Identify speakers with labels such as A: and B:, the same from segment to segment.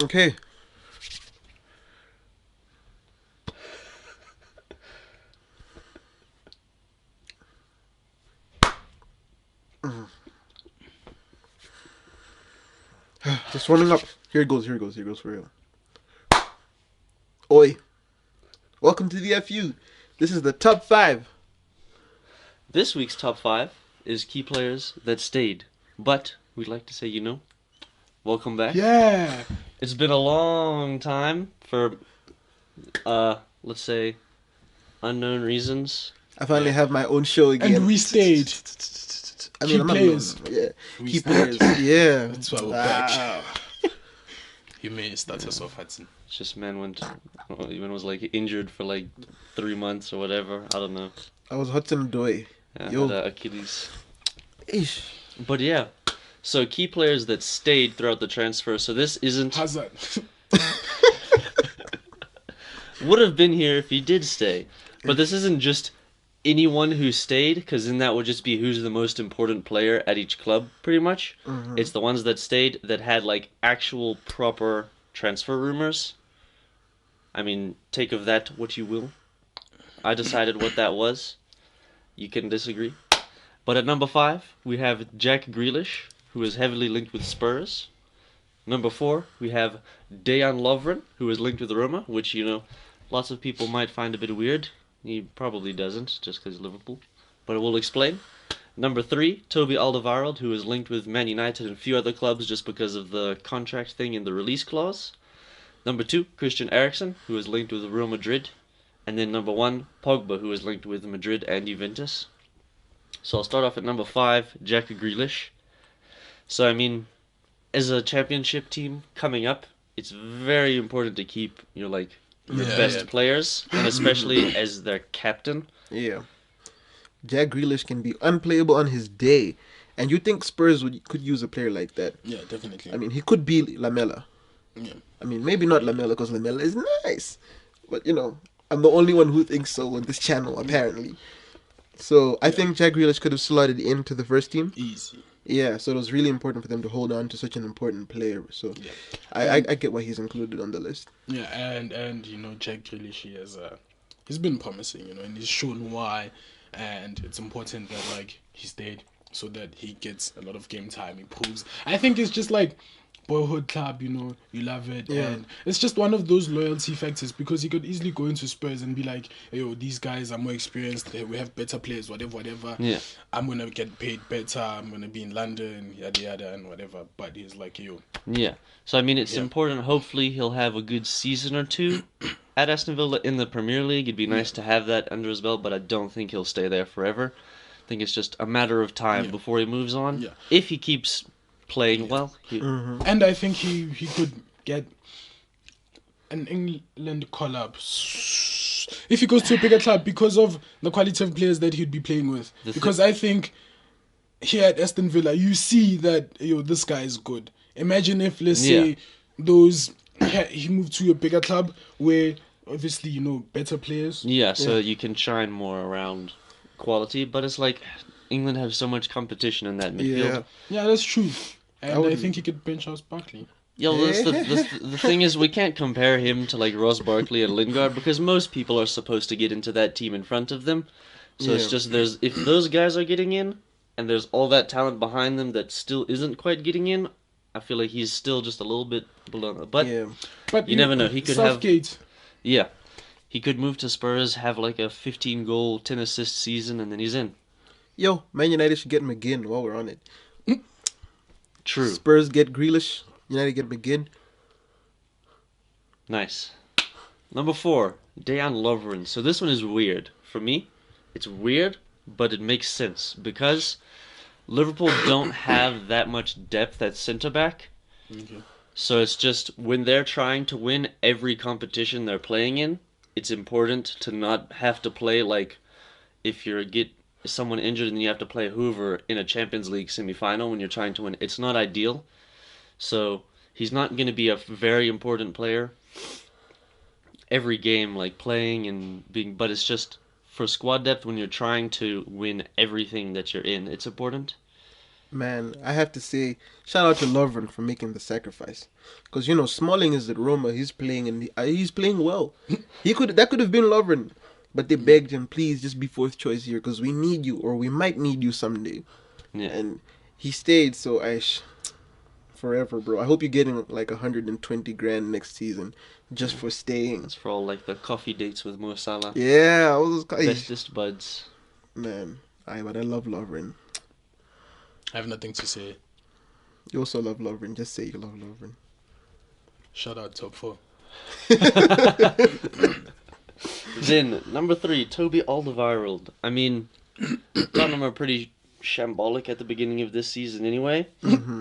A: Okay. Just warming up. Here it goes. Here it goes. Here it goes for real. Oi. Welcome to the FU. This is the top 5.
B: This week's top 5 is key players that stayed. But we'd like to say, welcome back.
C: Yeah.
B: It's been a long time for, let's say, unknown reasons.
A: I finally have my own show again.
C: And we stayed.
A: I
C: Key
A: I'm not
C: players.
A: alone. Yeah.
C: We
A: Key
C: stayed.
A: players. Yeah.
C: That's why we're
A: Wow.
C: back. You may start us off, Hudson.
B: It's just man was like injured for like 3 months or whatever. I don't know.
A: I was Hudson Doy.
B: Yeah,
A: Yo.
B: had, Achilles.
A: Ish.
B: But yeah, so key players that stayed throughout the transfer. So this isn't
C: Hazard.
B: would have been here if he did stay. But this isn't just anyone who stayed, because then that would just be who's the most important player at each club, pretty much.
A: Mhm.
B: It's the ones that stayed that had like actual proper transfer rumors. I mean, take of that what you will. I decided what that was. You can disagree. But at number 5, we have Jack Grealish, who is heavily linked with Spurs. Number 4, we have Dejan Lovren, who is linked with Roma, which, lots of people might find a bit weird. He probably doesn't, just because Liverpool. But I will explain. Number 3, Toby Alderweireld, who is linked with Man United and a few other clubs just because of the contract thing in the release clause. Number 2, Christian Eriksen, who is linked with Real Madrid. And then number 1, Pogba, who is linked with Madrid and Juventus. So I'll start off at number 5, Jack Grealish. So, I mean, as a championship team coming up, it's very important to keep your best players, and especially as their captain.
A: Yeah. Jack Grealish can be unplayable on his day. And you think Spurs could use a player like that?
C: Yeah, definitely.
A: I mean, he could be Lamella.
C: Yeah.
A: I mean, maybe not Lamella because Lamella is nice. But, I'm the only one who thinks so on this channel, apparently. So I think Jack Grealish could have slotted into the first team.
C: Easy.
A: Yeah, so it was really important for them to hold on to such an important player. So
C: Yeah.
A: I get why he's included on the list.
C: Yeah, and Jack Grealish, he's been promising, and he's shown why, and it's important that he stayed so that he gets a lot of game time. He proves. I think it's just like boyhood club, you love it,
A: Yeah.
C: and it's just one of those loyalty factors because he could easily go into Spurs and be like, yo, these guys are more experienced, we have better players, whatever.
B: Yeah.
C: I'm gonna get paid better. I'm gonna be in London, yada yada, and whatever. But he's like, yo,
B: Yeah. So, I mean, it's
C: Yeah.
B: important. Hopefully, he'll have a good season or two at Aston Villa in the Premier League. It'd be nice to have that under his belt, but I don't think he'll stay there forever. I think it's just a matter of time
C: Yeah.
B: before he moves on.
C: Yeah.
B: If he keeps playing well.
C: and I think he could get an England call-up if he goes to a bigger club because of the quality of players that he'd be playing with. Because I think here at Aston Villa, you see that this guy is good. Imagine if, let's say, he moved to a bigger club where obviously better players.
B: Yeah, so you can shine more around quality, but it's like England have so much competition in that midfield.
A: Yeah.
C: Yeah, that's true. And
A: would-
C: I think he could bench out Barkley.
B: Yeah, well, the thing is, we can't compare him to like Ross Barkley and Lingard because most people are supposed to get into that team in front of them. So it's
A: Yeah.
B: just if those guys are getting in, and there's all that talent behind them that still isn't quite getting in, I feel like he's still just a little bit below. But
A: Yeah.
C: But
B: You never know, he could have-
C: Southgate.
B: yeah, he could move to Spurs, have like a 15 goal, 10 assist season, and then he's in.
A: Yo, Man United should get McGinn while we're on it.
B: True.
A: Spurs get Grealish. United get McGinn.
B: Nice. Number 4, Dejan Lovren. So this one is weird. For me, it's weird, but it makes sense because Liverpool don't have that much depth at centre back.
C: Okay.
B: So it's just when they're trying to win every competition they're playing in, it's important to not have to play like if you get someone injured and you have to play Hoover in a Champions League semi-final when you're trying to win. It's not ideal. So he's not going to be a very important player every game, like playing and being. But it's just for squad depth when you're trying to win everything that you're in. It's important.
A: Man, I have to say, shout out to Lovren for making the sacrifice. Because, you know, Smalling is at Roma. He's playing and he's playing well. That could have been Lovren. But they begged him, please just be fourth choice here because we need you or we might need you someday.
B: Yeah.
A: And he stayed, so forever, bro. I hope you're getting like 120 grand next season just for staying.
B: That's for all like the coffee dates with Mo Salah.
A: Yeah, I was
B: Bestest buds.
A: man. But I love Lovren.
C: I have nothing to say.
A: You also love Lovren. Just say you love Lovren.
C: Shout out top 4.
B: Then number 3, Toby Alderweireld. I mean, Tottenham are pretty shambolic at the beginning of this season anyway.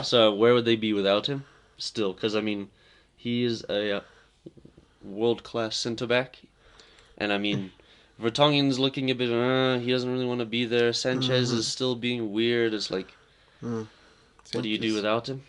B: So where would they be without him? Still, because I mean, he is a world-class centre back, and I mean, Vertonghen's looking a bit. He doesn't really want to be there. Sanchez is still being weird. It's like, what do you do without him?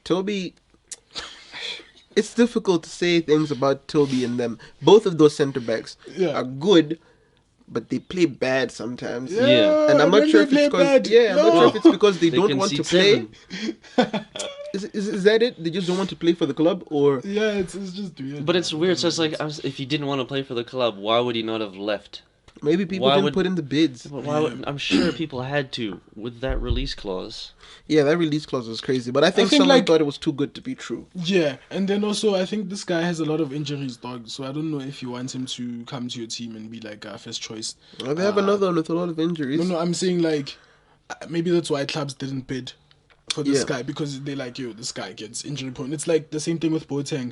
A: Toby, it's difficult to say things about Toby and them. Both of those centre backs are good, but they play bad sometimes.
B: Yeah.
A: And I'm not
C: when
A: sure
C: they
A: if it's
C: play
A: because
C: bad.
A: I'm not sure if it's because they don't want to
B: concede
A: play.
B: 7.
A: Is that it? They just don't want to play for the club, or
C: Yeah, it's just weird.
B: But it's weird. So it's like, if he didn't want to play for the club, why would he not have left?
A: maybe people
B: Why
A: didn't
B: would-
A: put in the bids.
B: But why would, I'm sure people had to with that release clause.
A: Yeah, that release clause was crazy, but I think
C: think,
A: someone
C: like-
A: thought it was too good to be true.
C: Yeah, and then also I think this guy has a lot of injuries, dog. So I don't know if you want him to come to your team and be like first choice.
A: Well, they have another one with a lot of injuries.
C: No, I'm saying like maybe that's why clubs didn't bid for this
A: Yeah.
C: guy because they like, yo, this guy gets injury prone. It's like the same thing with Boateng.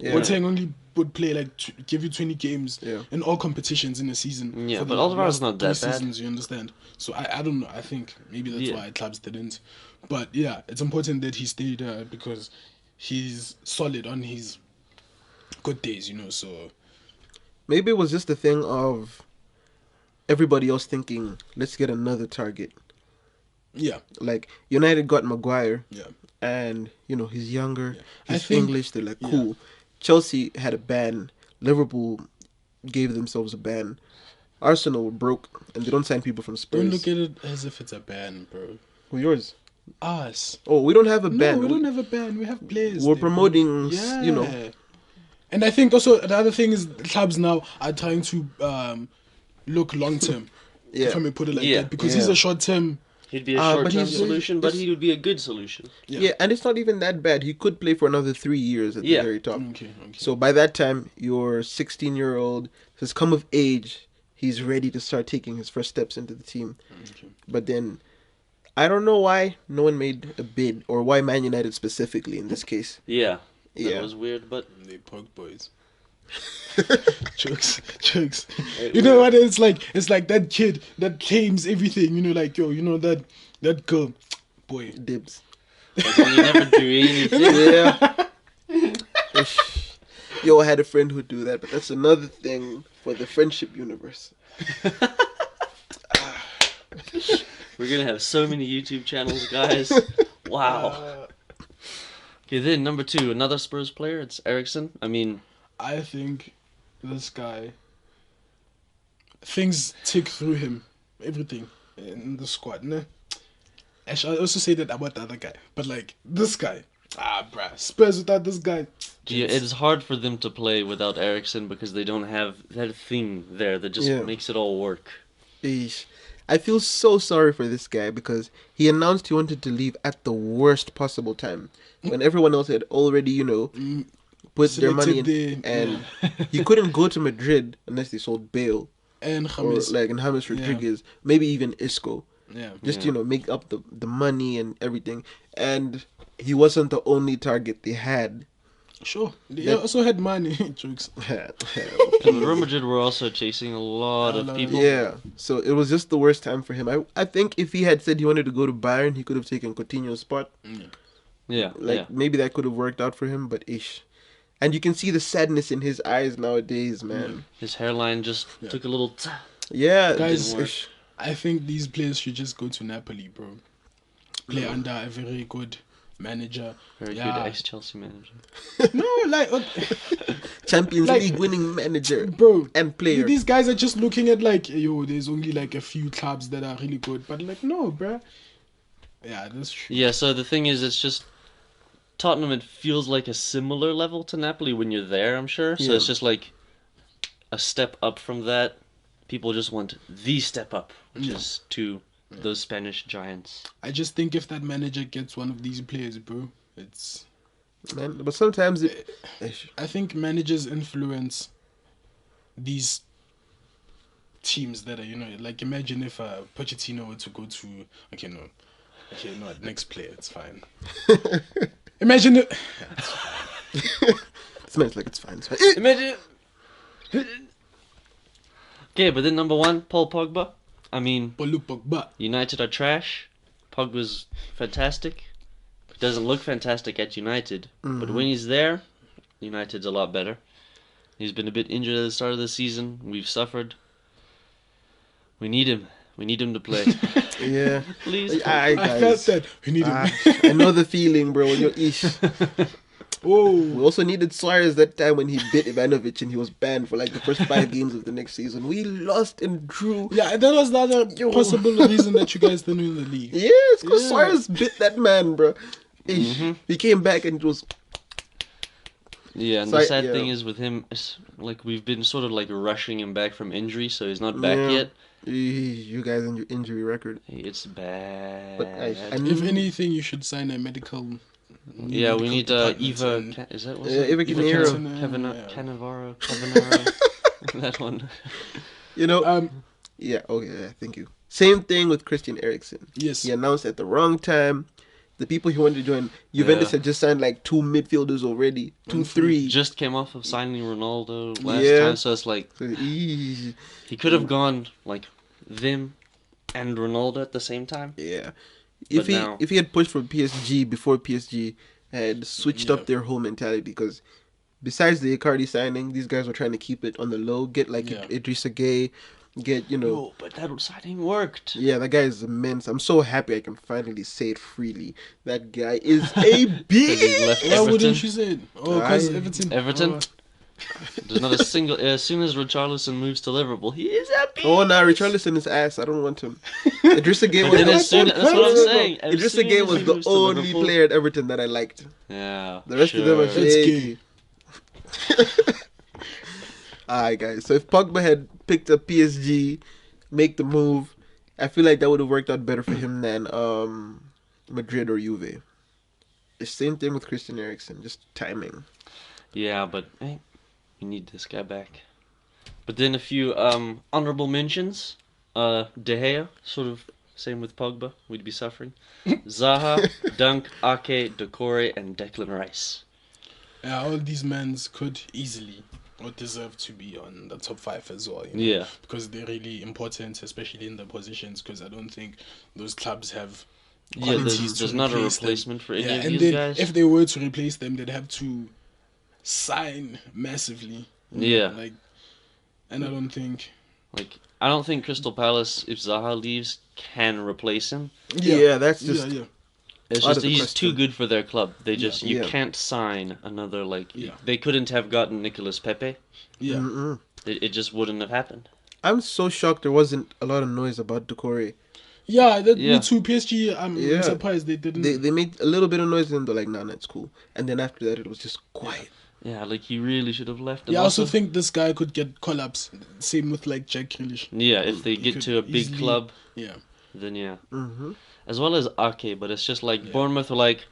A: Yeah.
C: Boateng only would play like give you 20 games
A: Yeah.
C: in all competitions in a season.
B: Yeah,
C: for
B: but
C: the
B: Alderweireld's
C: last
B: not
C: 3
B: that bad.
C: seasons, you understand? So I don't know. I think maybe that's
B: Yeah.
C: why clubs didn't. But yeah, it's important that he stayed because he's solid on his good days, you know. So
A: Maybe it was just a thing of everybody else thinking, let's get another target.
C: yeah,
A: Like United got Maguire,
C: yeah.
A: and you know he's younger,
C: I
A: he's
C: think-
A: English. They're like cool. Chelsea had a ban. Liverpool gave themselves a ban. Arsenal were broke, and they don't sign people from Spurs.
C: Don't look at it as if it's a ban, bro.
A: Who yours?
C: Us.
A: Oh, we don't have a ban.
C: No, we don't have a ban. We have players.
A: We're
C: there,
A: promoting,
C: bro.
A: you know.
C: And I think also the other thing is clubs now are trying to look long term.
A: Yeah.
C: If I may put it like
B: Yeah.
C: that, because he's
A: Yeah.
C: a short term.
B: He'd be a
A: But
B: short-term
A: he's-
B: solution, but
A: this-
B: he would be a good solution.
A: Yeah. and it's not even that bad. He could play for another 3 years at
B: Yeah.
A: the very top.
C: Okay.
A: So by that time, your 16-year-old has come of age. He's ready to start taking his first steps into the team.
C: Okay.
A: But then, I don't know why no one made a bid, or why Man United specifically in this case.
B: Yeah, that
A: Yeah.
B: was weird, but
C: They poke boys. Jokes. You know what? It's like that kid that claims everything. You know, like yo, you know that girl, boy.
A: Dibs.
B: like, you never do anything.
A: Yeah. Ish. Yo, I had a friend who'd do that, but that's another thing for the friendship universe.
B: We're gonna have so many YouTube channels, guys. Wow. Okay, then number 2, another Spurs player. It's Ericsson. I mean,
C: I think this guy, things tick through him, everything in the squad. No, actually, I also say that about the other guy, but like this guy, bruh, Spurs without this guy.
B: yeah, it is hard for them to play without Ericsson because they don't have that thing there that just
A: Yeah.
B: makes it all work.
A: Eesh. I feel so sorry for this guy because he announced he wanted to leave at the worst possible time when everyone else had already, you know, put their money in,
C: Selected
A: and he couldn't go to Madrid unless they sold Bale
C: And
A: or
C: James,
A: like and James Rodriguez, maybe even Isco,
C: yeah,
A: just
B: Yeah.
A: you know make up the money and everything. And he wasn't the only target they had.
C: sure. They
A: That-
C: also had money. Jokes.
B: And Real Madrid were also chasing a lot of people.
A: Yeah, so it was just the worst time for him. I think if he had said he wanted to go to Bayern, he could have taken Coutinho's spot.
B: Yeah,
A: Like
B: yeah.
A: maybe that could have worked out for him, but ish. And you can see the sadness in his eyes nowadays, man.
B: His hairline just took a little.
A: Yeah,
C: Guys,
A: didn't work.
C: I think these players should just go to Napoli, bro. Play under a very good manager.
B: Very
C: Yeah.
B: good ex-Chelsea manager.
C: No, like,
A: Champions
C: like-
A: League winning manager
C: bro,
A: and player.
C: these guys are just looking at like, yo, there's only like a few clubs that are really good, but like, no, bro. Yeah, that's true.
B: Yeah, so the thing is, it's just Tottenham. It feels like a similar level to Napoli when you're there. I'm sure. So
A: Yeah.
B: it's just like a step up from that. People just want the step up, which
C: Yeah.
B: is to those Spanish giants.
C: I just think if that manager gets one of these players, bro, it's.
A: Man, but sometimes it.
C: I think managers influence these teams that are, like imagine if Pochettino were to go to. Okay, no. Okay, no, next player, it's fine. Imagine it.
A: It smells like it's fine. It's fine.
B: Imagine. Okay, but then number one, Paul Pogba. I mean,
C: Paul Pogba.
B: United are trash. Pogba's fantastic. He doesn't look fantastic at United, but when he's there, United's a lot better. He's been a bit injured at the start of the season. We've suffered. We need him. We need him to play.
A: Yeah.
B: Please.
C: I felt that. We need him.
A: I know the feeling, bro. When you're ish.
C: Oh.
A: We also needed Suarez that time when he bit Ivanovic and he was banned for like the first 5 games of the next season. We lost and drew.
C: Yeah, that was the other possible reason that you guys didn't win the league.
A: Yeah, it's because
C: Yeah.
A: Suarez bit that man, bro. Ish. He came back and it was.
B: Yeah, and
A: So
B: the sad
A: yeah.
B: thing is with him, it's like we've been sort of like rushing him back from injury, so he's not back
A: Yeah.
B: yet.
A: You guys and your injury record.
B: It's bad.
A: But I
C: If anything, you should sign a medical.
B: Yeah, we need
C: department
B: Eva.
C: and-
B: Is that what's
A: Yeah,
B: it?
A: Eva Canero.
B: Cannavaro. That one.
A: You know.
C: Um.
A: Yeah. Okay. Yeah, thank you. Same thing with Christian Eriksen.
C: Yes.
A: He announced at the wrong time. The people he wanted to join, Juventus
B: Yeah.
A: had just signed like 2 midfielders already, 2, 3.
B: Just came off of signing Ronaldo last
A: Yeah.
B: time, so it's like
A: So, eesh.
B: he could have gone like them and Ronaldo at the same time.
A: Yeah.
B: But now-
A: If he had pushed for PSG before PSG had switched
C: Yeah.
A: up their whole mentality, because besides the Icardi signing, these guys were trying to keep it on the low, get like
C: Yeah.
A: Idrissa Gueye, get
B: No, but that signing worked.
A: yeah, that guy is immense. I'm so happy I can finally say it freely. That guy is a
B: Because he's left
C: Why
B: Everton.
C: wouldn't you say it? Oh, because
A: I-
C: Everton.
B: Everton?
C: Oh,
B: There's not a single. As soon as Richarlison moves to Liverpool, he is happy.
A: Oh no, Richarlison is ass. I don't want him. Idrissa Gueye
B: But
A: was
B: then as soon, that's what I'm
A: No, no, no.
B: saying. As
A: Idrissa
B: soon
A: Gueye
B: as
A: was
B: he
A: the
B: moves to
A: only
B: Liverpool-
A: player at Everton that I liked.
B: Yeah.
A: The rest of them are
B: sure.
C: That's
A: shaky. Alright, guys. So if Pogba had picked up PSG, make the move, I feel like that would have worked out better for him than Madrid or Juve. The same thing with Christian Eriksen, just timing.
B: Yeah, but hey, we need this guy back. But then a few honorable mentions. De Gea, sort of same with Pogba. We'd be suffering. Zaha, Dunk, Ake, Decore, and Declan Rice.
C: Yeah, all these men's could easily or deserve to be on the top 5 as well.
B: Yeah.
C: Because they're really important, especially in the positions. Because I don't think those clubs have.
B: Yeah,
C: qualities to
B: there's not a
C: replace them.
B: replacement for any
C: Yeah,
B: of
C: and
B: these
C: then
B: guys.
C: if they were to replace them, they'd have to sign massively.
B: Yeah.
C: And I don't think.
B: Like, I don't think Crystal Palace, if Zaha leaves, can replace him.
A: Yeah, that's just
C: yeah.
B: It's
A: Out of
B: just
A: the
B: he's
A: question.
B: too good for their club. They just you
A: Yeah.
B: can't sign another like
C: Yeah.
B: they couldn't have gotten Nicolas Pepe.
C: Yeah.
A: Mm-mm.
B: It just wouldn't have happened.
A: I'm so shocked there wasn't a lot of noise about Decore.
C: Yeah, me
B: Yeah.
C: too. PSG, I'm
A: Yeah.
C: surprised they didn't.
A: They made a little bit of noise and they're like, nah, it's cool. And then after that, it was just quiet.
B: Yeah, like he really should have left. And
C: yeah, I also think this guy could get collapse. Same with like Jack Grealish.
B: yeah, if they
C: He
B: get
C: could
B: to a big
C: easily-
B: club,
C: Yeah.
B: then yeah.
A: Mm-hmm.
B: As well as Ake, but it's just like
C: Yeah.
B: Bournemouth were like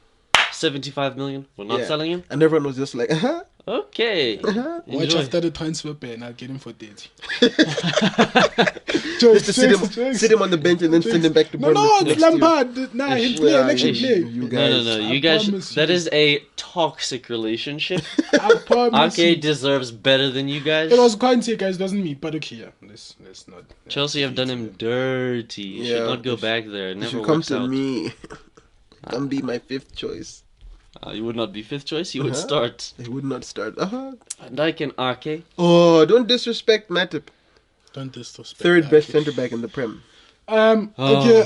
B: 75 million. We're not
A: Yeah.
B: selling him.
A: And everyone was just like,
B: Okay.
C: Watch
B: Enjoy.
C: after the transfer ban, I'll get him for 30.
A: just to sit him on the bench and then send him back to
C: No,
A: Bournemouth
C: it's
A: next year.
C: Lampard. Nah, he'll play.
A: Yeah,
C: Let him
A: yeah,
C: play.
A: you
B: No,
A: guys.
B: no.
C: I
B: You guys,
C: promise
B: that
C: you.
B: is a toxic relationship.
C: I promise
B: Ake
C: you.
B: deserves better than you guys.
C: It was Conte, guys, doesn't me. But okay, yeah. Let's not.
B: Chelsea have done him dirty. You
A: Yeah,
B: should not go
A: you
B: back there. It
A: You
B: never
A: should come
B: works
A: to
B: out.
A: me. Come be my 5th choice.
B: You would not be fifth choice. You would
A: Uh-huh.
B: start
A: He would not start.
B: Van Dijk and Ake.
A: Oh, don't disrespect Matip.
C: Don't disrespect.
A: 3rd
C: that.
A: best centre back in the Prem.
C: Okay.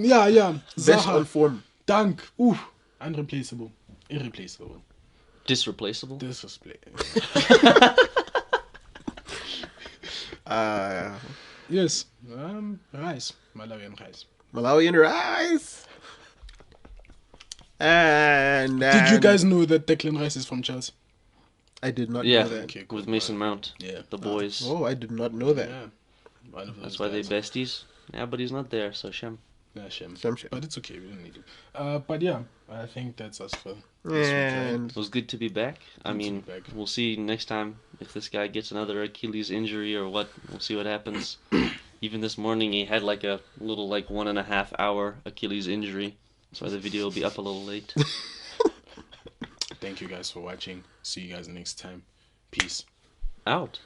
C: Yeah.
A: Best on
C: Zaha,
A: form.
C: Dunk. Ooh, unreplaceable, irreplaceable.
B: Disreplaceable.
C: Disrespect.
A: Yes.
C: Rice. Malawian rice.
A: Malawian rice. And
C: Did you guys know that Declan Rice is from Chelsea?
A: I did not
B: Yeah,
A: know that.
C: Okay, cool.
B: with Mason Mount,
C: Yeah.
B: the boys.
A: Oh, I did not know that.
C: Yeah. One of those
B: That's why they
C: guys.
B: besties. Yeah, but he's not there, so Shem.
C: Yeah, shame.
A: Some shit.
C: But it's okay, we don't need to. But yeah, I think that's us for this
A: And
B: It was good to be back. I
C: Good to
B: mean,
C: be back.
B: we'll see next time if this guy gets another Achilles injury or what. We'll see what happens. Even this morning, he had like a little 1.5 hour Achilles injury. That's why the video will be up a little late.
C: Thank you guys for watching. See you guys next time. Peace.
B: Out.